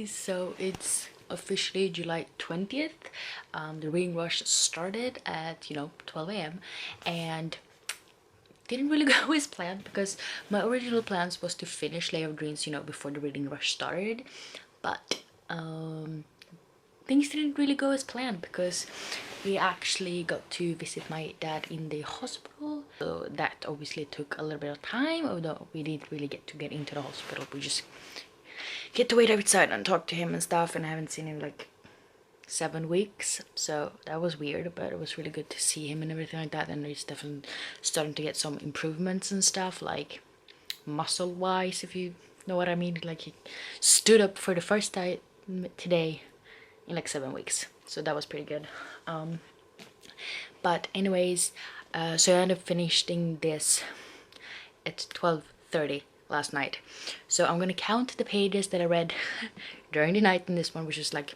guys, so it's officially July 20th. The reading rush started at 12 a.m. and didn't really go as planned, because my original plans was to finish Lay of Dreams before the reading rush started, but things didn't really go as planned because we actually got to visit my dad in the hospital. So that obviously took a little bit of time, although we didn't really get to get into the hospital. We just get to wait outside and talk to him and stuff, and I haven't seen him like 7 weeks, so that was weird, but it was really good to see him and everything like that. And he's definitely starting to get some improvements and stuff, like muscle wise, if you know what I mean. Like, he stood up for the first time today in like 7 weeks, so that was pretty good. But anyways, so I ended up finishing this at 12:30 last night. So I'm gonna count the pages that I read during the night in this one, which is like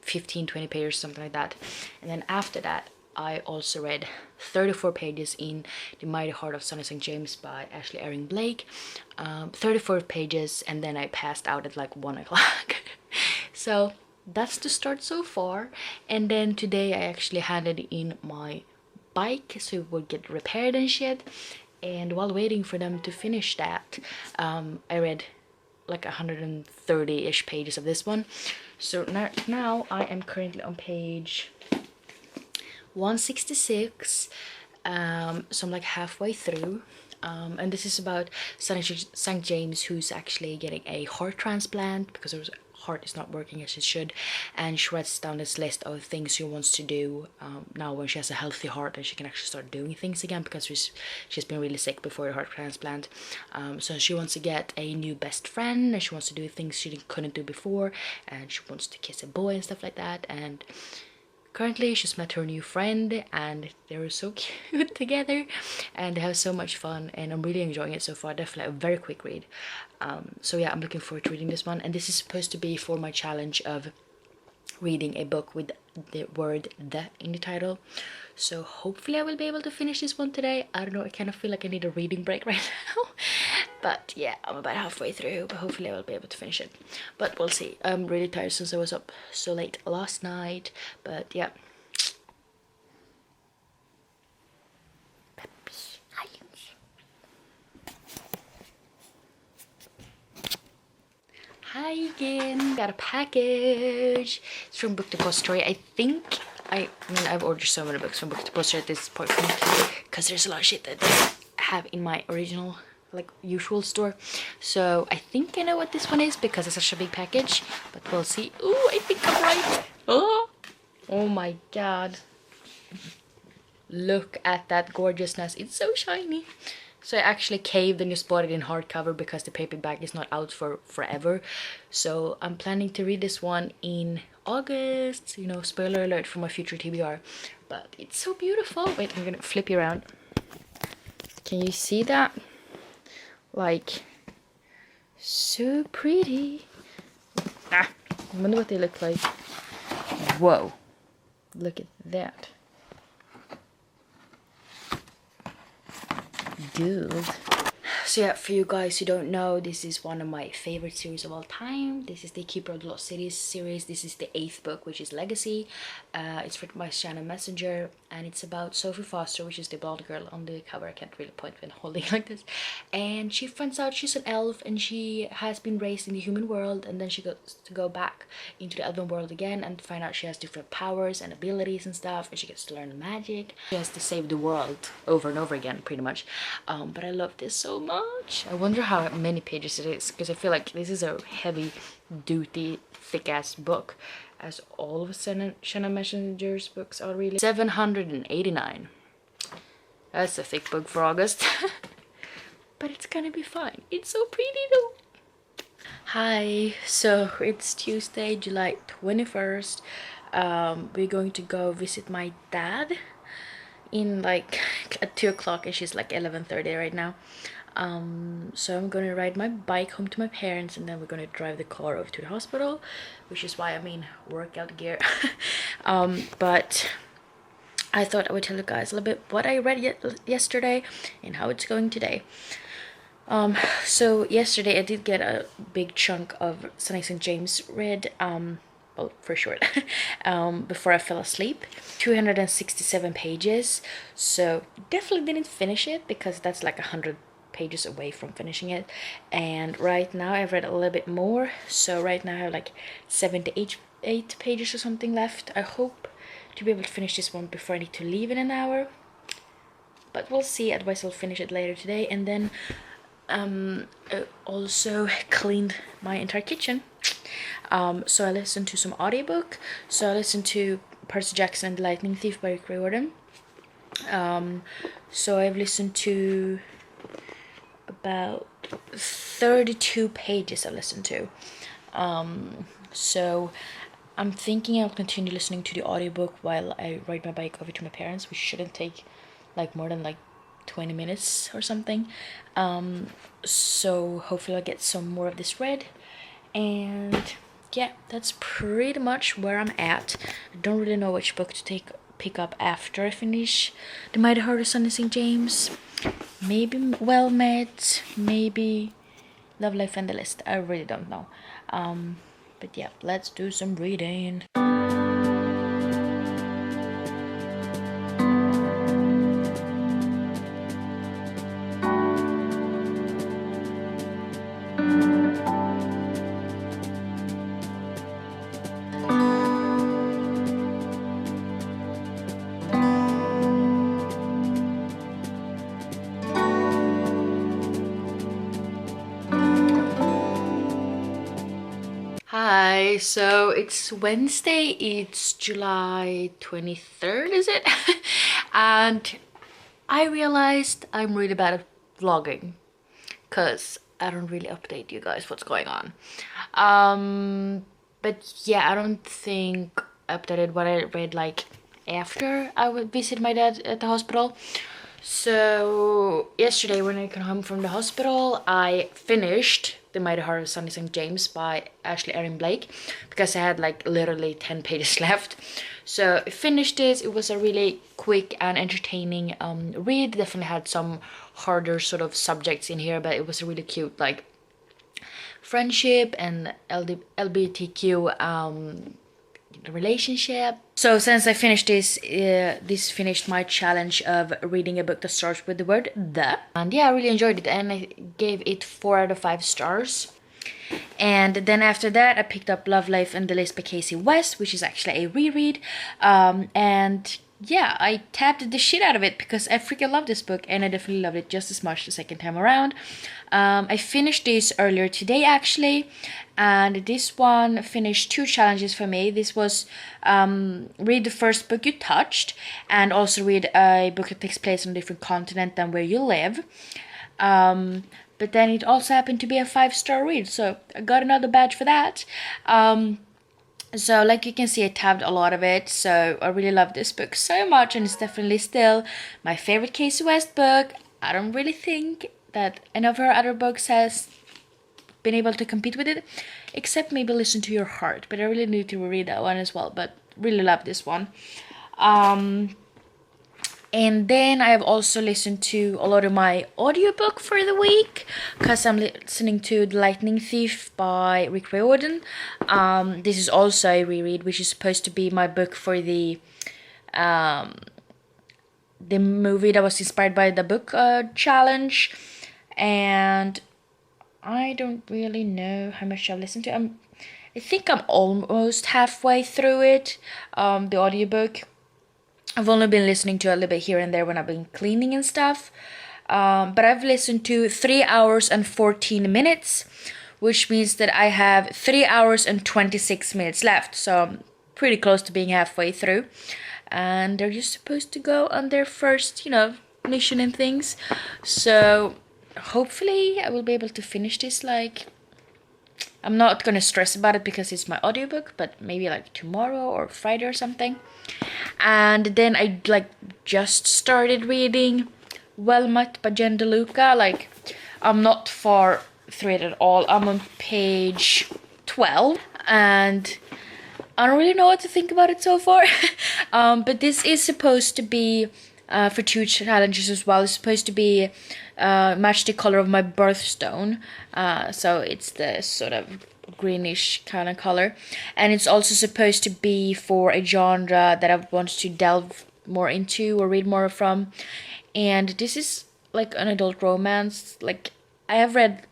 15-20 pages, something like that. And then after that, I also read 34 pages in The Mighty Heart of Sonny St. James by Ashley Erin Blake. 34 pages, and then I passed out at like 1 o'clock. So that's the start so far. And then today I actually handed in my bike so it would get repaired and shit. And while waiting for them to finish that, I read like 130-ish pages of this one. So now I am currently on page 166, so I'm like halfway through. And this is about St. James, who's actually getting a heart transplant because her heart is not working as it should, and she writes down this list of things she wants to do now when she has a healthy heart and she can actually start doing things again, because she's been really sick before the heart transplant. So she wants to get a new best friend, and she wants to do things she couldn't do before, and she wants to kiss a boy and stuff like that. And currently she's met her new friend, and they're so cute together, and they have so much fun, and I'm really enjoying it so far. Definitely a very quick read. So yeah, I'm looking forward to reading this one, and this is supposed to be for my challenge of reading a book with the word "the" in the title. So hopefully I will be able to finish this one today. I don't know, I kind of feel like I need a reading break right now. But yeah, I'm about halfway through, but hopefully I will be able to finish it. But we'll see. I'm really tired since I was up so late last night, but yeah. Hi again. Got a package. It's from Book Depository. I mean, I've ordered so many books from Book Depository at this point, because there's a lot of shit that they have in my original, like, usual store. So I think I know what this one is because it's such a big package, but we'll see. Ooh, I think I'm right. Oh my god. Look at that gorgeousness. It's so shiny. So I actually caved and just bought it in hardcover because the paperback is not out for forever. So I'm planning to read this one in August. You know, spoiler alert for my future TBR. But it's so beautiful. Wait, I'm gonna flip you around. Can you see that? Like, so pretty. I wonder what they look like. Whoa. Look at that. Dude. So yeah, for you guys who don't know, this is one of my favorite series of all time. This is the Keeper of the Lost Cities series. This is the 8th book, which is Legacy. It's written by Shannon Messenger, and it's about Sophie Foster, which is the blonde girl on the cover. I can't really point when holding like this. And she finds out she's an elf, and she has been raised in the human world, and then she goes to go back into the elven world again and find out she has different powers and abilities and stuff, and she gets to learn magic. She has to save the world over and over again, pretty much. But I love this so much. I wonder how many pages it is, because I feel like this is a heavy duty, thick ass book, as all of Shannon Messenger's books are really. 789. That's a thick book for August. But it's gonna be fine. It's so pretty though. Hi, so it's Tuesday, July 21st. We're going to go visit my dad in like at 2 o'clock, and she's like 11:30 right now. So I'm gonna ride my bike home to my parents, and then we're gonna drive the car over to the hospital, which is why I'm in workout gear. But I thought I would tell you guys a little bit what I read yesterday and how it's going today. So yesterday I did get a big chunk of Sunny St. James read, well, for short, before I fell asleep. 267 pages, so definitely didn't finish it because that's like 100 pages away from finishing it. And right now I've read a little bit more, so right now I have like 78 pages or something left. I hope to be able to finish this one before I need to leave in an hour, but we'll see. Otherwise I'll finish it later today. And then I also cleaned my entire kitchen. So I listened to some audiobook. So I listened to Percy Jackson and the Lightning Thief by Riordan. So I've listened to about 32 pages I've listened to. So I'm thinking I'll continue listening to the audiobook while I ride my bike over to my parents, which shouldn't take like more than like 20 minutes or something. So hopefully I'll get some more of this read. And yeah, that's pretty much where I'm at. I don't really know which book to pick up after I finish The Mighty Heart of Sunny St. James. Maybe Well Met, maybe Love, Life and the List. I really don't know. But yeah, let's do some reading. Hi, so it's Wednesday, it's July 23rd, is it? And I realized I'm really bad at vlogging because I don't really update you guys what's going on. But yeah, I don't think I updated what I read like after I would visit my dad at the hospital. So yesterday when I came home from the hospital, I finished The Mighty Heart of Sunny St. James by Ashley Erin Blake because I had like literally 10 pages left. So I finished this. It was a really quick and entertaining read. Definitely had some harder sort of subjects in here, but it was a really cute like friendship and LGBTQ relationship. So since I finished this, this finished my challenge of reading a book that starts with the word the. And yeah, I really enjoyed it and I gave it 4 out of 5 stars. And then after that I picked up Love, Life and the List by Casey West, which is actually a reread. And yeah, I tapped the shit out of it because I freaking love this book and I definitely loved it just as much the second time around. I finished this earlier today actually, and this one finished 2 challenges for me. This was read the first book you touched and also read a book that takes place on a different continent than where you live. But then it also happened to be a 5-star read, so I got another badge for that. So like you can see, I tabbed a lot of it, so I really love this book so much, and it's definitely still my favorite Casey West book. I don't really think that any of her other books has been able to compete with it, except maybe Listen to Your Heart, but I really need to read that one as well, but really love this one. And then I have also listened to a lot of my audiobook for the week because I'm listening to The Lightning Thief by Riordan. This is also a reread, which is supposed to be my book for the movie that was inspired by the book challenge. And I don't really know how much I've listened to. I think I'm almost halfway through it, the audiobook. I've only been listening to a little bit here and there when I've been cleaning and stuff. But I've listened to 3 hours and 14 minutes, which means that I have 3 hours and 26 minutes left. So I'm pretty close to being halfway through. And they're just supposed to go on their first, mission and things. So hopefully I will be able to finish this like... I'm not gonna stress about it because it's my audiobook, but maybe like tomorrow or Friday or something. And then I just started reading Well Met by Jen DeLuca. Like, I'm not far through it at all. I'm on page 12 and I don't really know what to think about it so far. But this is supposed to be for 2 challenges as well. It's supposed to be match the color of my birthstone. So it's the sort of greenish kind of color, and it's also supposed to be for a genre that I want to delve more into or read more from. And this is like an adult romance. Like, I have read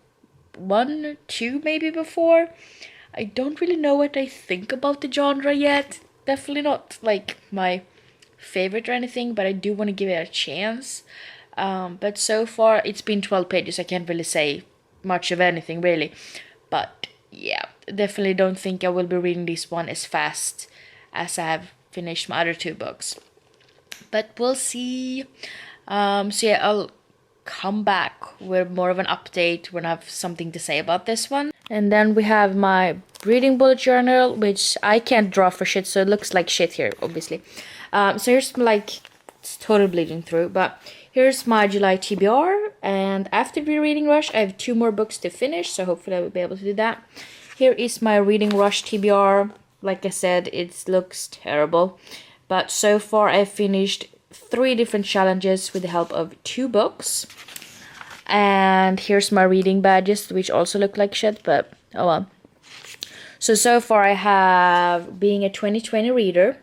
one, two maybe before. I don't really know what I think about the genre yet. Definitely not like my favorite or anything, but I do want to give it a chance. But so far it's been 12 pages. I can't really say much of anything really. But yeah, definitely don't think I will be reading this one as fast as I have finished my other two books. But we'll see. So yeah, I'll come back with more of an update when I have something to say about this one. And then we have my reading bullet journal, which I can't draw for shit, so it looks like shit here, obviously. So here's like, it's totally bleeding through, but here's my July TBR, and after the reading rush, I have 2 more books to finish, so hopefully I will be able to do that. Here is my reading rush TBR. Like I said, it looks terrible, but so far I've finished 3 different challenges with the help of 2 books. And here's my reading badges, which also look like shit, but oh well. So far I have being a 2020 reader,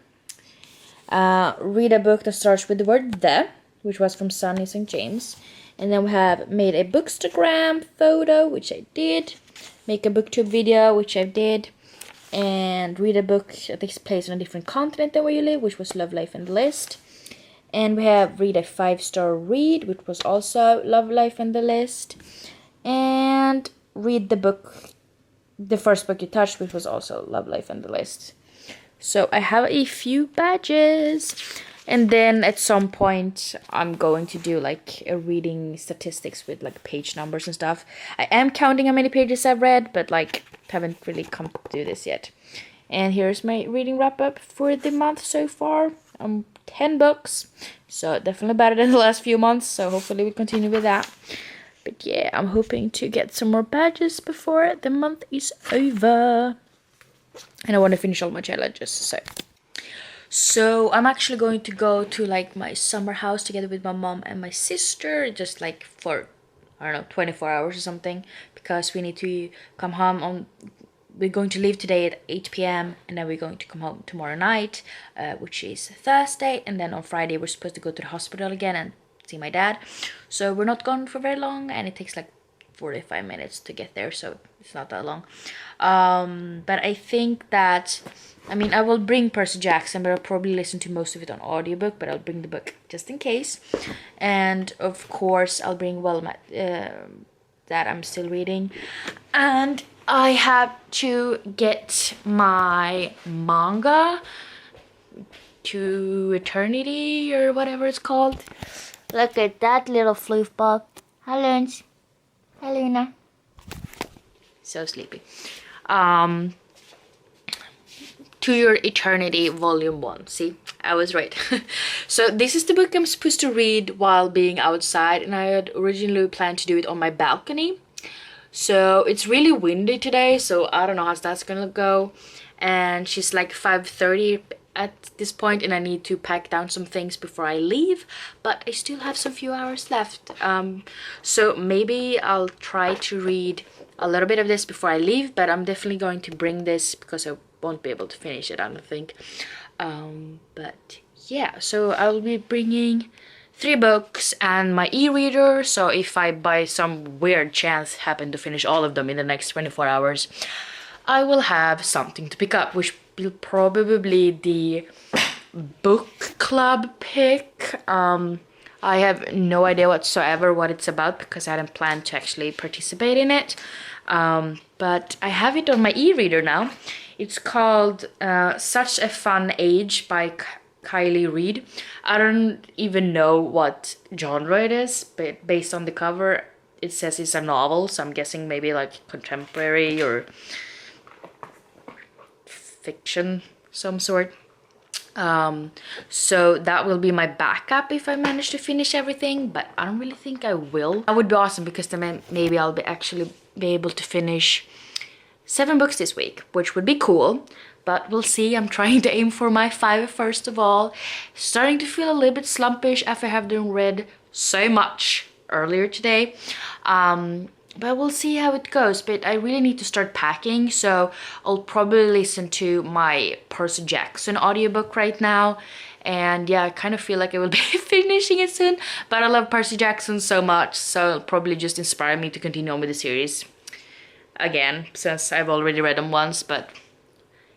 read a book that starts with the word the, which was from Sunny St. James. And then we have made a bookstagram photo, which I did. Make a booktube video, which I did. And read a book that takes place on a different continent than where you live, which was Love, Life and the List. And we have read a 5-star read, which was also Love, Life and the List. And read the book, the first book you touched, which was also Love, Life and the List. So I have a few badges. And then at some point I'm going to do like a reading statistics with like page numbers and stuff. I am counting how many pages I've read, but like haven't really come to do this yet. And here's my reading wrap up for the month so far. 10 books, so definitely better than the last few months, so hopefully we continue with that. But yeah, I'm hoping to get some more badges before the month is over, and I want to finish all my challenges. So I'm actually going to go to like my summer house together with my mom and my sister, just like for, I don't know, 24 hours or something, because we need to come home on. We're going to leave today at 8 p.m. and then we're going to come home tomorrow night, which is Thursday. And then on Friday, we're supposed to go to the hospital again and see my dad. So we're not gone for very long, and it takes like 45 minutes to get there, so it's not that long. But I think that, I mean, I will bring Percy Jackson, but I'll probably listen to most of it on audiobook, but I'll bring the book just in case. And of course, I'll bring that I'm still reading. And I have to get my manga to Eternity or whatever it's called. Look at that little floofball. Hi, Lunch. Hi, Luna. So sleepy. To Your Eternity Volume 1. See, I was right. So this is the book I'm supposed to read while being outside, and I had originally planned to do it on my balcony. So it's really windy today, so I don't know how that's gonna go. And she's like 5:30 at this point, and I need to pack down some things before I leave, but I still have some few hours left. So maybe I'll try to read a little bit of this before I leave, but I'm definitely going to bring this because I won't be able to finish it, I don't think. But yeah, so I'll be bringing 3 books and my e-reader, so if I by some weird chance happen to finish all of them in the next 24 hours, I will have something to pick up, which will probably be the book club pick. I have no idea whatsoever what it's about because I hadn't planned to actually participate in it. But I have it on my e-reader now. It's called Such a Fun Age by Kylie Reid. I don't even know what genre it is, but based on the cover it says it's a novel, so I'm guessing maybe like contemporary or fiction some sort. So that will be my backup if I manage to finish everything, but I don't really think I will. That would be awesome because then maybe I'll actually be able to finish 7 books this week, which would be cool. But we'll see. I'm trying to aim for my 5 first of all. Starting to feel a little bit slumpish after having read so much earlier today. But we'll see how it goes. But I really need to start packing, so I'll probably listen to my Percy Jackson audiobook right now. And yeah, I kind of feel like I will be finishing it soon, but I love Percy Jackson so much, so it'll probably just inspire me to continue on with the series again, since I've already read them once. But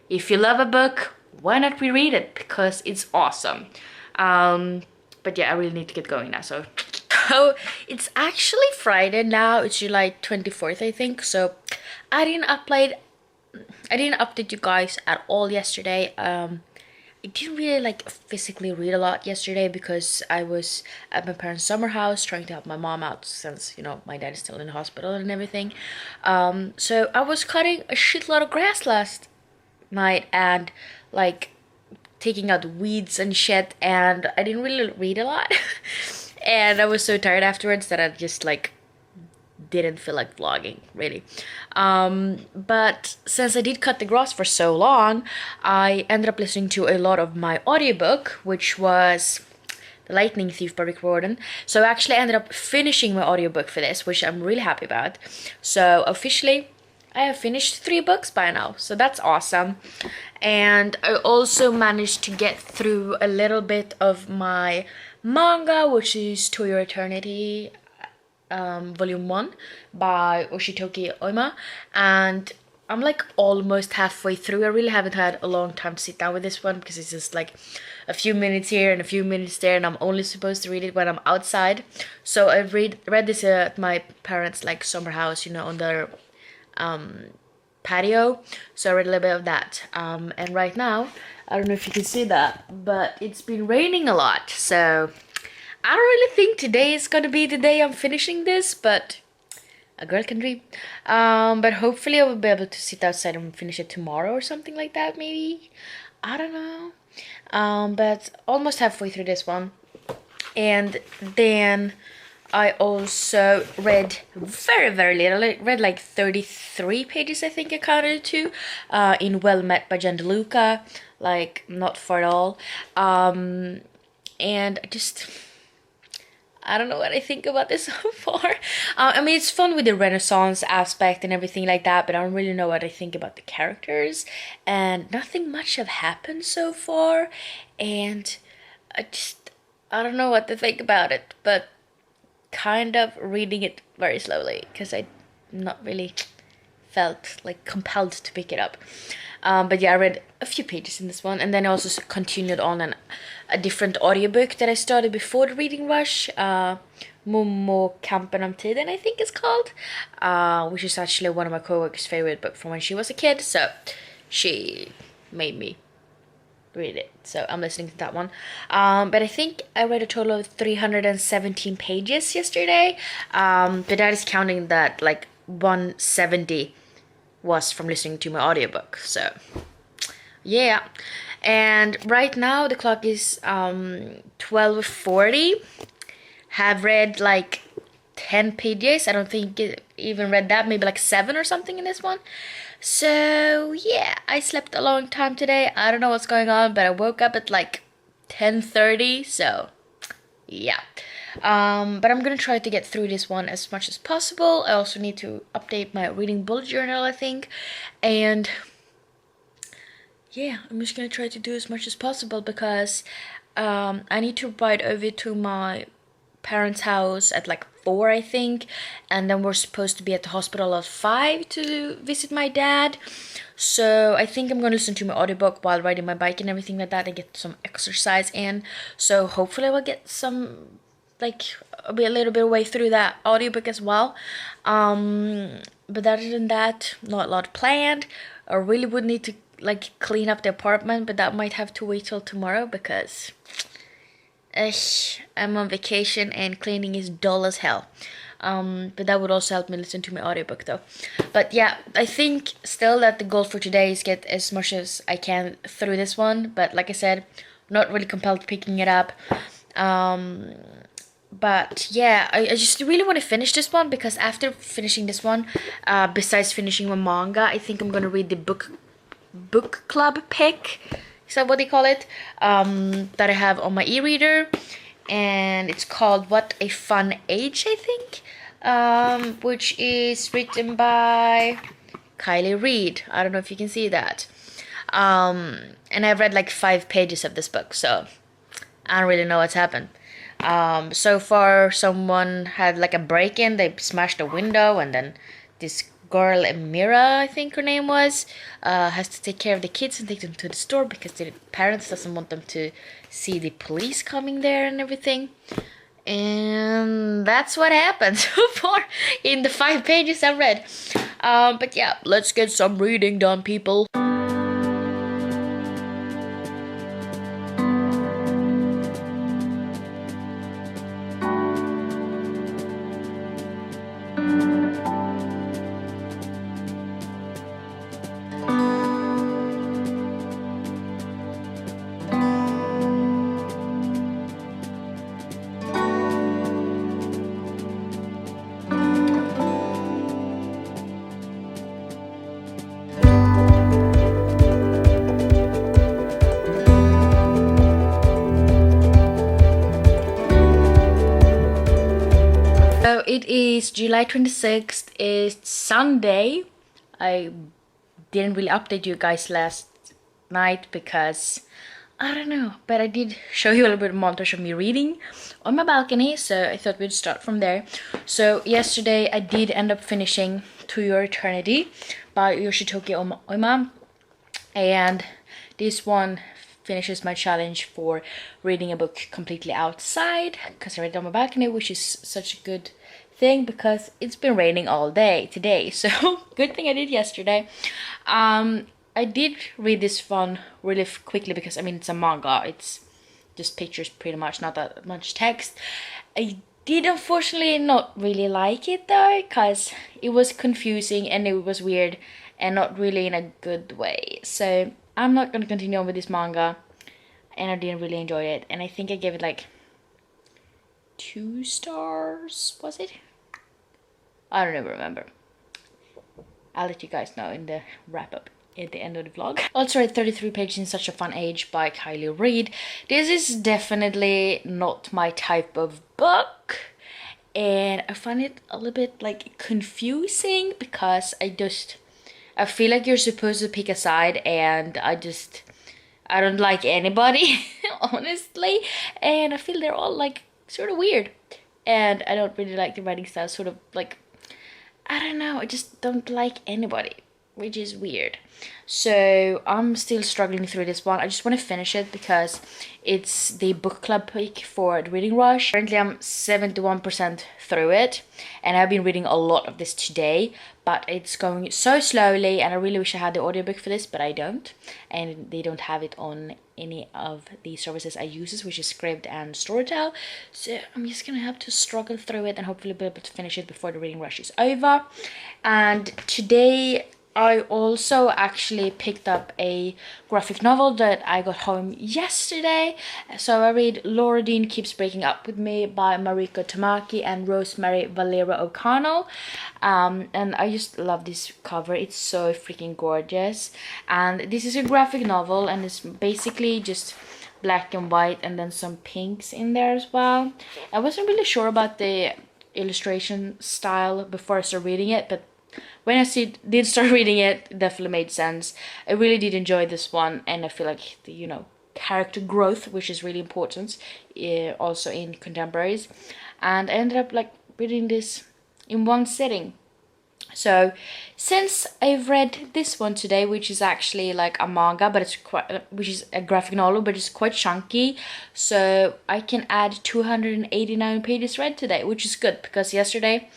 if you love a book, why not reread it? Because it's awesome. But yeah, I really need to get going now, so it's actually Friday now. It's July 24th, I think. So I didn't update you guys at all yesterday. I didn't really like physically read a lot yesterday because I was at my parents' summer house trying to help my mom out, since, you know, my dad is still in the hospital and everything. So I was cutting a shitload of grass last night and like taking out weeds and shit, and I didn't really read a lot. And I was so tired afterwards that I just like didn't feel like vlogging really. But since I did cut the grass for so long, I ended up listening to a lot of my audiobook, which was The Lightning Thief by Riordan. So I actually ended up finishing my audiobook for this, which I'm really happy about. So officially I have finished 3 books by now, so that's awesome. And I also managed to get through a little bit of my manga, which is To Your Eternity, volume 1 by Oshitoki Oima, and I'm like almost halfway through. I really haven't had a long time to sit down with this one because it's just like a few minutes here and a few minutes there, and I'm only supposed to read it when I'm outside. So I read this at my parents' like summer house, you know, on their patio. So I read a little bit of that, and right now I don't know if you can see that, but it's been raining a lot, so I don't really think today is gonna be the day I'm finishing this, but a girl can dream. But hopefully I will be able to sit outside and finish it tomorrow or something like that, maybe. I don't know. But almost halfway through this one. And then I also read very, very little. I read like 33 pages, I think I counted to, in Well Met by Jen DeLuca. Like, not far at all. And I don't know what I think about this so far. I mean, it's fun with the Renaissance aspect and everything like that, but I don't really know what I think about the characters. And nothing much have happened so far. And I don't know what to think about it, but kind of reading it very slowly because I not really felt like compelled to pick it up. But yeah, I read a few pages in this one, and then I also continued on a different audiobook that I started before the reading rush, Momo Kampen om Tiden, I think it's called, which is actually one of my coworkers' favorite book from when she was a kid, so she made me read it, so I'm listening to that one. But I think I read a total of 317 pages yesterday, but that is counting that like 170 was from listening to my audiobook, so yeah. And right now the clock is 12:40. Have read like 10 pages. I don't think it even read that, maybe like 7 or something in this one. So yeah, I slept a long time today. I don't know what's going on, but I woke up at like 10:30, so yeah. But I'm gonna try to get through this one as much as possible. I also need to update my reading bullet journal, I think, and yeah, I'm just gonna try to do as much as possible because I need to ride over to my parents' house at like 4, I think, and then we're supposed to be at the hospital at 5 to visit my dad. So I think I'm gonna listen to my audiobook while riding my bike and everything like that and get some exercise in. So hopefully I will get some, like, I'll be a little bit way through that audiobook as well. But other than that, not a lot planned. I really would need to like clean up the apartment, but that might have to wait till tomorrow because I'm on vacation and cleaning is dull as hell. But that would also help me listen to my audiobook though. But yeah, I think still that the goal for today is get as much as I can through this one. But like I said, not really compelled picking it up. But yeah, I just really want to finish this one because after finishing this one, besides finishing my manga, I think I'm gonna read the book club pick. Is that what they call it? That I have on my e-reader. and it's called What a Fun Age, I think, which is written by Kylie Reid. I don't know if you can see that. And I've read like 5 pages of this book, so I don't really know what's happened. So far, someone had like a break-in. They smashed a window, and then this girl, Amira, I think her name was, has to take care of the kids and take them to the store because the parents doesn't want them to see the police coming there and everything. And that's what happened so far in the 5 pages I've read. But yeah, let's get some reading done, people. So it is July 26th, it's Sunday. I didn't really update you guys last night because, I don't know, but I did show you a little bit of montage of me reading on my balcony, so I thought we'd start from there. So yesterday I did end up finishing To Your Eternity by Yoshitoki Oima, and this one finishes my challenge for reading a book completely outside because I read it on my balcony, which is such a good thing because it's been raining all day today, so good thing I did yesterday. I did read this one really quickly because I mean it's a manga, it's just pictures pretty much, not that much text. I did unfortunately not really like it though because it was confusing and it was weird and not really in a good way, so I'm not gonna continue on with this manga, and I didn't really enjoy it, and I think I gave it like 2 stars, was it? I don't even remember. I'll let you guys know in the wrap up at the end of the vlog. Also read 33 pages in Such a Fun Age by Kylie Reid. This is definitely not my type of book, and I find it a little bit like confusing because I feel like you're supposed to pick a side, and I don't like anybody honestly, and I feel they're all like sort of weird, and I don't really like the writing style, sort of like, I don't know, I just don't like anybody, which is weird. So I'm still struggling through this one. I just want to finish it because it's the book club pick for the reading rush. Currently I'm 71% through it, and I've been reading a lot of this today, but it's going so slowly, and I really wish I had the audiobook for this, but I don't, and they don't have it on any of the services I use, which is Scribd and Storytel. So I'm just gonna have to struggle through it and hopefully be able to finish it before the reading rush is over. And today I also actually picked up a graphic novel that I got home yesterday. So I read Riordan Keeps Breaking Up With Me by Mariko, Tamaki and Rosemary, Valera O'Connell. And I just love this cover, it's so freaking gorgeous. And this is a graphic novel, and it's basically just black and white and then some pinks in there as well. I wasn't really sure about the illustration style before I started reading it, but when I did start reading it, it definitely made sense. I really did enjoy this one, and I feel like the, you know, character growth, which is really important, also in contemporaries. And I ended up like reading this in one sitting. So since I've read this one today, which is actually like a manga, but it's quite, which is a graphic novel, but it's quite chunky, so I can add 289 pages read today, which is good because yesterday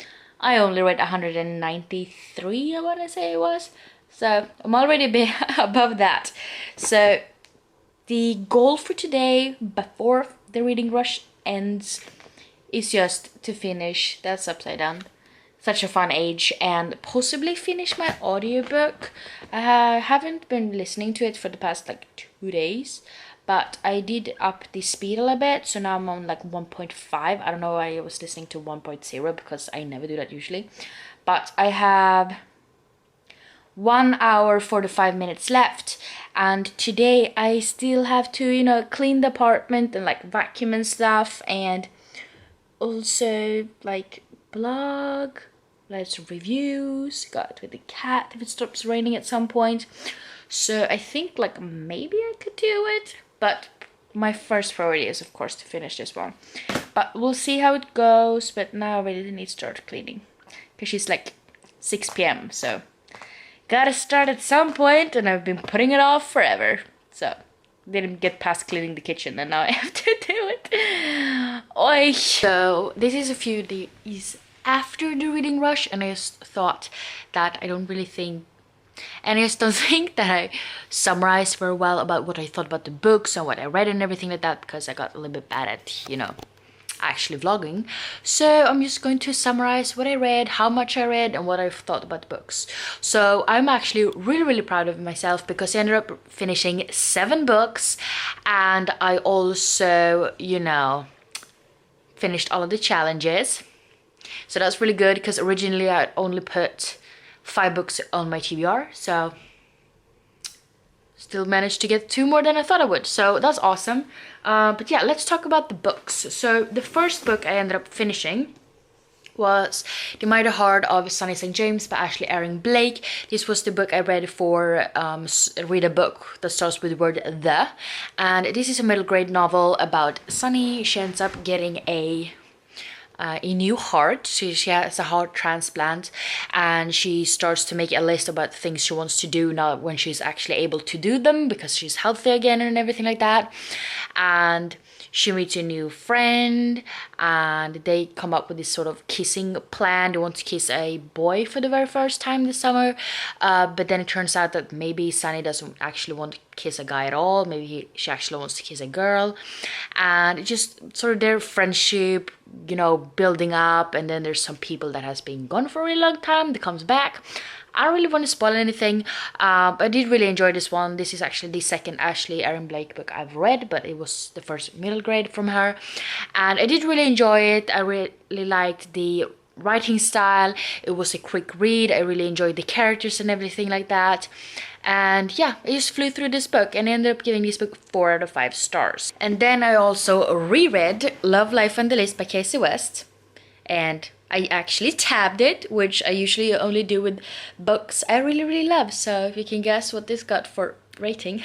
I only read 193, I want to say it was. So I'm already a bit above that. So the goal for today, before the reading rush ends, is just to finish, that's upside down, Such a Fun Age, and possibly finish my audiobook. I haven't been listening to it for the past like 2 days, but I did up the speed a little bit, so now I'm on like 1.5. I don't know why I was listening to 1.0 because I never do that usually. But I have 1 hour 45 minutes left, and today I still have to, you know, clean the apartment and like vacuum and stuff, and also like blog, lots of reviews, got with the cat if it stops raining at some point. So I think like maybe I could do it, but my first priority is of course to finish this one. But we'll see how it goes. But now I really need to start cleaning because she's like 6 p.m. so gotta start at some point, and I've been putting it off forever. So didn't get past cleaning the kitchen, and now I have to do it. Oi. So this is a few days after the reading rush, and I just thought that I don't think that I summarized very well about what I thought about the books and what I read and everything like that, because I got a little bit bad at, you know, actually vlogging. So I'm just going to summarize what I read, how much I read, and what I've thought about the books. So I'm actually really proud of myself because I ended up finishing 7 books, and I also, you know, finished all of the challenges. So that's really good because originally I only put 5 books on my TBR, so still managed to get 2 more than I thought I would, so that's awesome. But yeah, let's talk about the books. So the first book I ended up finishing was The Mighty Heart of Sunny St. James by Ashley Aaron Blake. This was the book I read for read a book that starts with the word the, and this is a middle grade novel about Sunny. She ends up getting a new heart. She has a heart transplant, and she starts to make a list about things she wants to do now when she's actually able to do them because she's healthy again and everything like that. And she meets a new friend, and they come up with this sort of kissing plan. They want to kiss a boy for the very first time this summer, but then it turns out that maybe Sunny doesn't actually want to kiss a guy at all. Maybe she actually wants to kiss a girl, and it just sort of their friendship, you know, building up. And then there's some people that has been gone for a really long time that comes back. I don't really want to spoil anything, but I did really enjoy this one. This is actually the second Ashley Aaron Blake book I've read, but it was the first middle grade from her, and I did really enjoy it. I really liked the writing style. It was a quick read. I really enjoyed the characters and everything like that. And yeah, I just flew through this book and ended up giving this book 4 out of 5 stars. And then I also reread Love, Life and the List by Casey West, and I actually tabbed it, which I usually only do with books I really love. So if you can guess what this got for rating.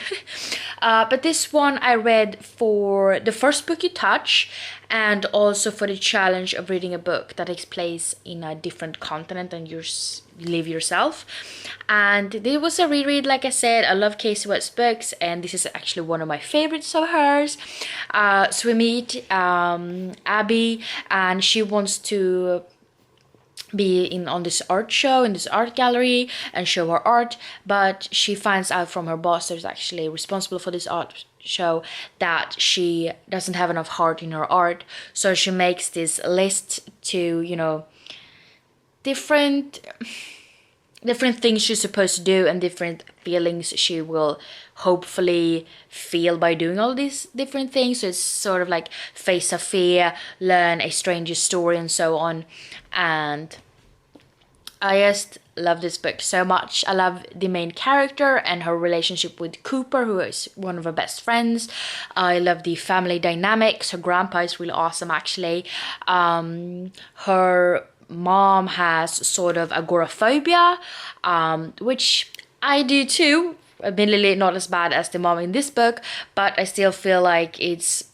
But this one I read for the first book you touch, and also for the challenge of reading a book that takes place in a different continent than you live yourself. And it was a reread. Like I said, I love Casey West's books, and this is actually one of my favorites of hers. So we meet Abby, and she wants to be on this art show, in this art gallery, and show her art, but she finds out from her boss who's actually responsible for this art show that she doesn't have enough heart in her art. So she makes this list to, you know, different things she's supposed to do and different feelings she will hopefully feel by doing all these different things. So it's sort of like face a fear, learn a stranger's story, and so on. And I just love this book so much. I love the main character and her relationship with Cooper, who is one of her best friends. I love the family dynamics. Her grandpa is really awesome, actually. Her mom has sort of agoraphobia, which I do too. Admittedly not as bad as the mom in this book, but I still feel like it's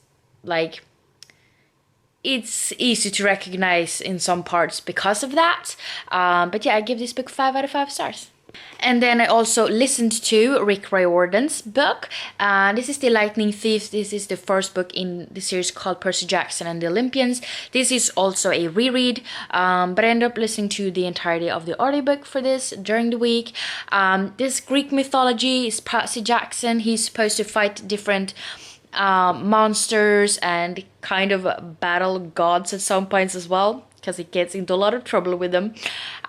easy to recognize in some parts because of that. But yeah, I give this book 5 out of 5 stars. And then I also listened to Rick Riordan's book. This is The Lightning Thief. This is the first book in the series called Percy Jackson and the Olympians. This is also a reread, but I ended up listening to the entirety of the audiobook for this during the week. This Greek mythology is Percy Jackson. He's supposed to fight different monsters and kind of battle gods at some points as well, because he gets into a lot of trouble with them.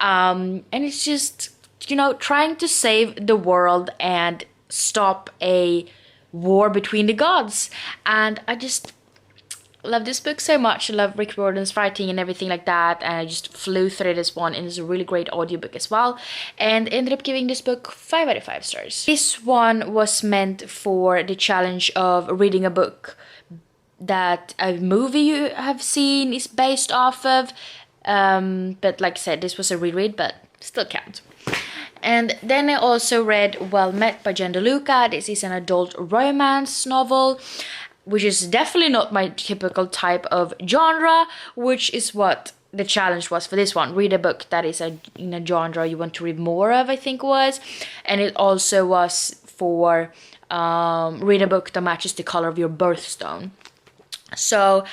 And it's just, you know, trying to save the world and stop a war between the gods. And I just love this book so much. I love Rick Riordan's writing and everything like that, and I just flew through this one, and it's a really great audiobook as well, and ended up giving this book 5 out of 5 stars. This one was meant for the challenge of reading a book that a movie you have seen is based off of, but like I said, this was a reread, but still counts. And then I also read Well Met by Jen DeLuca. This is an adult romance novel, which is definitely not my typical type of genre, which is what the challenge was for this one. Read a book that is in a genre you want to read more of, I think it was. And it also was for read a book that matches the color of your birthstone. So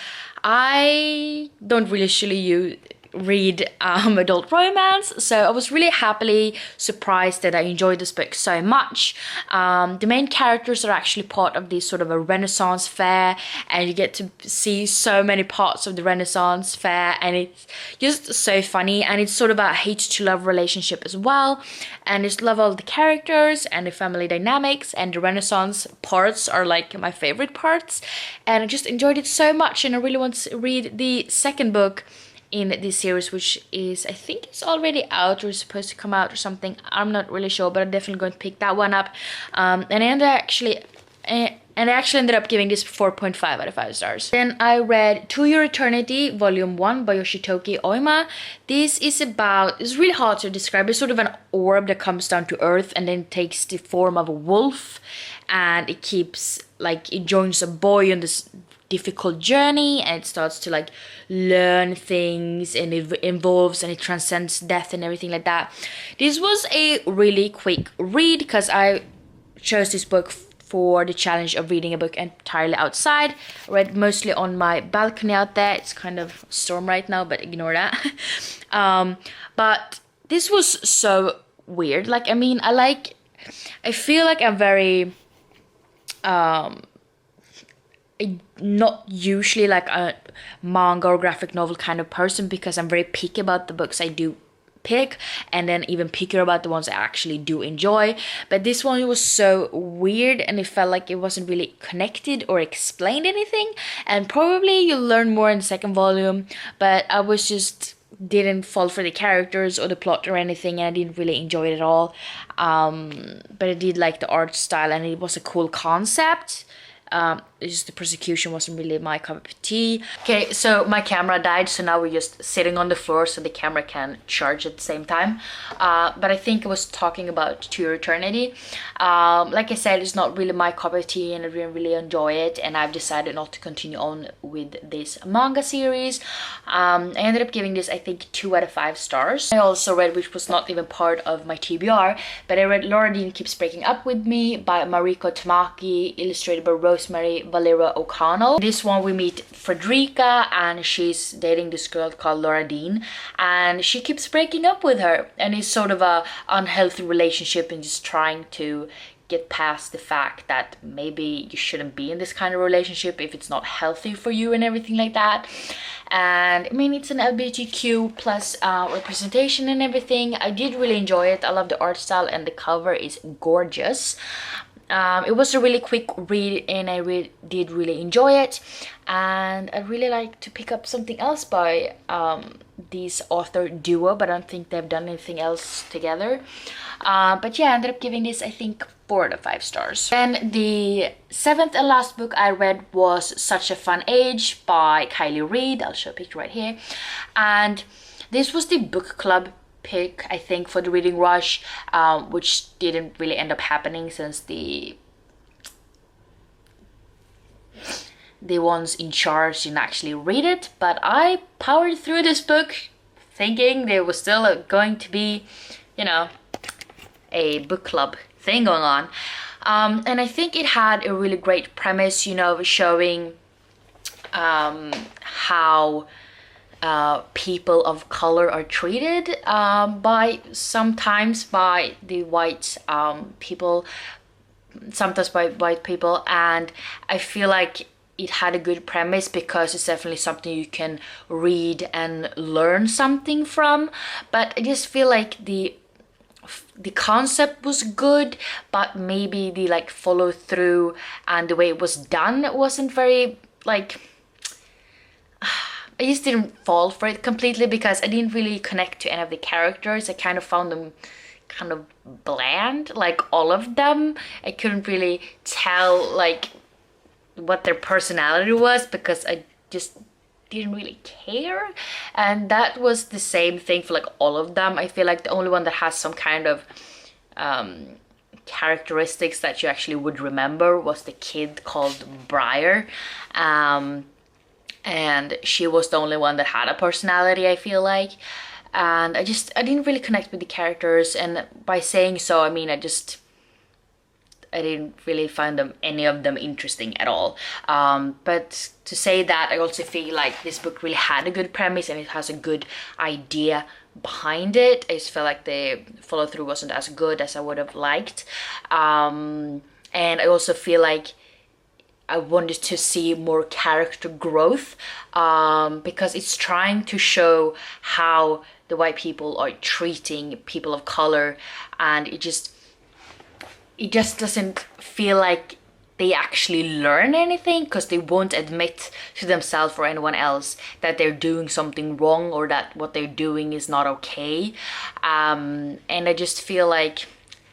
I don't really usually read adult romance, so I was really happily surprised that I enjoyed this book so much. The main characters are actually part of this sort of a Renaissance fair, and you get to see so many parts of the Renaissance fair, and it's just so funny, and it's sort of a hate to love relationship as well, and I just love all the characters and the family dynamics, and the Renaissance parts are like my favorite parts, and I just enjoyed it so much, and I really want to read the second book in this series, which is, I think it's already out or is supposed to come out or something. I'm not really sure, but I'm definitely going to pick that one up. And I actually ended up giving this 4.5 out of 5 stars. Then I read To Your Eternity, Volume 1 by Yoshitoki Oima. This is about, it's really hard to describe. It's sort of an orb that comes down to Earth and then takes the form of a wolf. And it keeps, like, it joins a boy on this difficult journey, and it starts to like learn things, and it evolves and it transcends death and everything like that. This was a really quick read because I chose this book for the challenge of reading a book entirely outside. I read mostly on my balcony out there. It's kind of storm right now, but ignore that. But this was so weird. Like, I mean, I feel like I'm very not usually like a manga or graphic novel kind of person, because I'm very picky about the books I do pick, and then even pickier about the ones I actually do enjoy. But this one was so weird, and it felt like it wasn't really connected or explained anything, and probably you'll learn more in the second volume, but I was just didn't fall for the characters or the plot or anything, and I didn't really enjoy it at all. But I did like the art style, and it was a cool concept. It's just the persecution wasn't really my cup of tea. Okay, so my camera died, so now we're just sitting on the floor so the camera can charge at the same time. But I think I was talking about To Your Eternity. Like I said, it's not really my cup of tea, and I didn't really enjoy it, and I've decided not to continue on with this manga series. I ended up giving this, I think, 2 out of 5 stars. I also read, which was not even part of my TBR, but I read Riordan Keeps Breaking Up With Me by Mariko Tamaki, illustrated by Rosemary, Valera O'Connell. This one we meet Frederica, and she's dating this girl called Laura Dean, and she keeps breaking up with her, and it's sort of a unhealthy relationship, and just trying to get past the fact that maybe you shouldn't be in this kind of relationship if it's not healthy for you and everything like that. And I mean, it's an LGBTQ plus representation and everything. I did really enjoy it. I love the art style, and the cover is gorgeous. It was a really quick read, and I did really enjoy it, and I'd really like to pick up something else by this author duo, but I don't think they've done anything else together. But yeah, I ended up giving this, I think, 4 out of 5 stars. Then the 7th and last book I read was Such a Fun Age by Kylie Reid. I'll show a picture right here. And this was the book club pick, I think, for the reading rush, which didn't really end up happening since the ones in charge didn't actually read it. But I powered through this book thinking there was still going to be, you know, a book club thing going on. And I think it had a really great premise, you know, showing how people of color are treated sometimes by the white people, sometimes by white people. And I feel like it had a good premise, because it's definitely something you can read and learn something from. But I just feel like the concept was good, but maybe the like follow through and the way it was done wasn't very, like, I just didn't fall for it completely because I didn't really connect to any of the characters. I kind of found them kind of bland, like all of them. I couldn't really tell like what their personality was because I just didn't really care. And that was the same thing for like all of them. I feel like the only one that has some kind of characteristics that you actually would remember was the kid called Briar. And she was the only one that had a personality, I feel like. And I didn't really connect with the characters, and by saying so, I mean I didn't really find any of them interesting at all. But to say that, I also feel like this book really had a good premise and it has a good idea behind it. I just felt like the follow through wasn't as good as I would have liked. And I also feel like I wanted to see more character growth, because it's trying to show how the white people are treating people of color, and it just doesn't feel like they actually learn anything, because they won't admit to themselves or anyone else that they're doing something wrong or that what they're doing is not okay. And I just feel like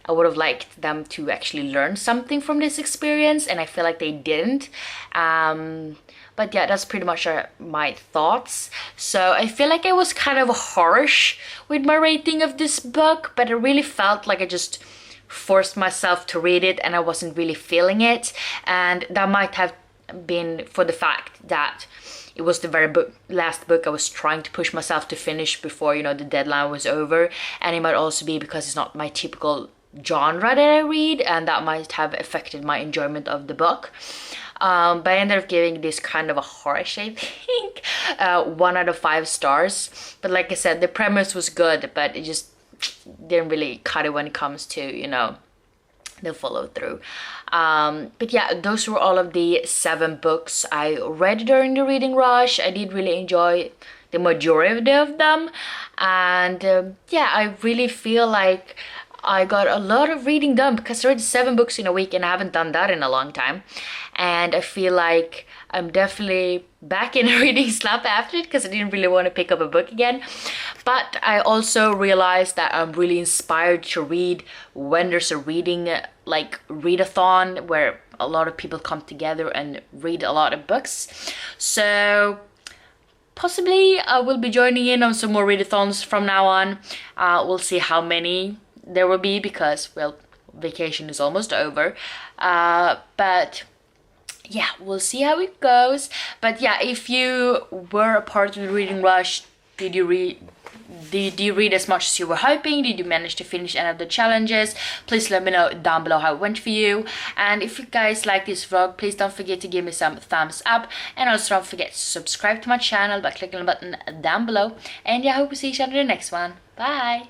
I would have liked them to actually learn something from this experience, and I feel like they didn't. But yeah, that's pretty much my thoughts. So I feel like I was kind of harsh with my rating of this book, but I really felt like I just forced myself to read it and I wasn't really feeling it. And that might have been for the fact that it was the very last book I was trying to push myself to finish before, you know, the deadline was over. And it might also be because it's not my typical genre that I read, and that might have affected my enjoyment of the book. But I ended up giving this kind of a harsh, I think, 1 out of 5 stars. But like I said, the premise was good, but it just didn't really cut it when it comes to, you know, the follow through. But yeah, those were all of the 7 books I read during the reading rush. I did really enjoy the majority of them, and yeah, I really feel like I got a lot of reading done because I read 7 books in a week, and I haven't done that in a long time. And I feel like I'm definitely back in a reading slump after it because I didn't really want to pick up a book again. But I also realized that I'm really inspired to read when there's a reading, like readathon, where a lot of people come together and read a lot of books. So possibly I will be joining in on some more readathons from now on. We'll see how many there will be because, well, vacation is almost over. But yeah, we'll see how it goes. But yeah, if you were a part of the reading rush, did you read as much as you were hoping? Did you manage to finish any of the challenges? Please let me know down below how it went for you. And if you guys like this vlog, please don't forget to give me some thumbs up, and also don't forget to subscribe to my channel by clicking the button down below. And yeah, I hope to see each other in the next one. Bye!